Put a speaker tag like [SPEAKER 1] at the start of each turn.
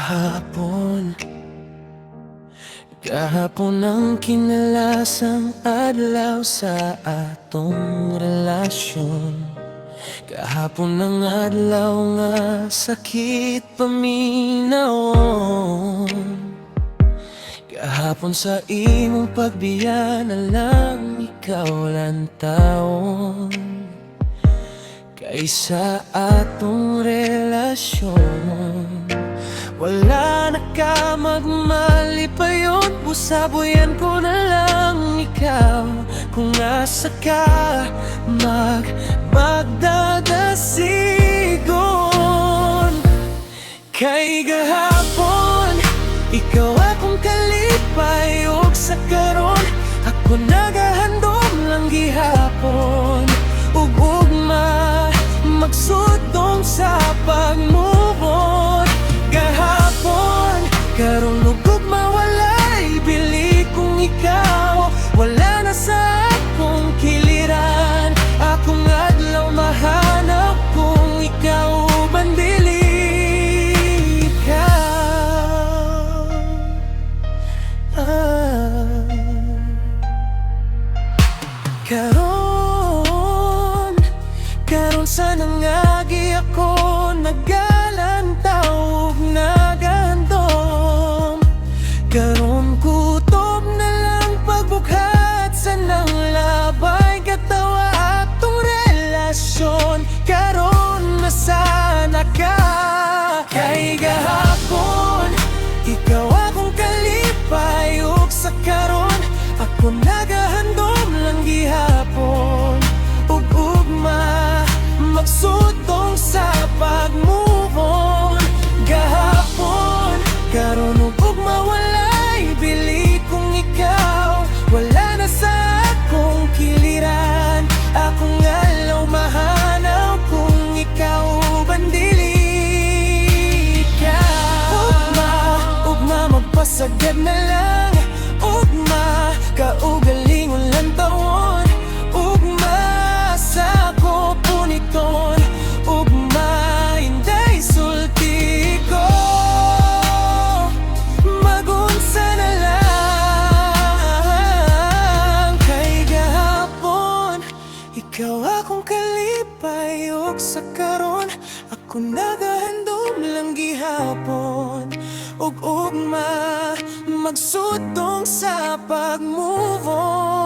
[SPEAKER 1] Kahapon, kahapon ang kinalasang adlaw sa atong relasyon. Kahapon ang adlaw nga sakit paminawon. Kahapon sa imong pagbiya na lang ikaw lang taon. Kaysa atong relasyon, wala na ka magmalipayon. Busaboyan ko na lang ikaw kung asa ka magdadasigon. Kay gahapon, ikaw akong kalipay, ug sa karon ako nagahandom lang gihapon. Ug ugma magsudong sa pag-move on. Gahapon, karon ug ugma walay bili kung ikaw wala na sa akong kiliran. Akong adlaw mahanap kung ikaw bandili ka. Karon sa nangagi ako nagalantaw ug nagandom. Karon kutob na lang pagbukhat sa nang labay katawa atong relasyon. Karon nasana ka. Kay gahapon, ikaw akong kalipay, ug sa karon ako nagahandom lang gihapon. Ug ugma magsudong sa pag-move on. Gahapon, karon ug ugma walay bili kung ikaw wala na sa akong kiliran. Akong alaw mahanaw kung ikaw bandili ka. Ugma magpasagad na lang. Ugma kaugalingon lang tawon. Ugma sa ako puniton. Ugma hinday sulti ko. Magunsa na lang. Kay gahapon, ikaw akong kalipay, ug sa karon ako nagahandom lang gihapon. Ug ugma magsudong sa pag-move on.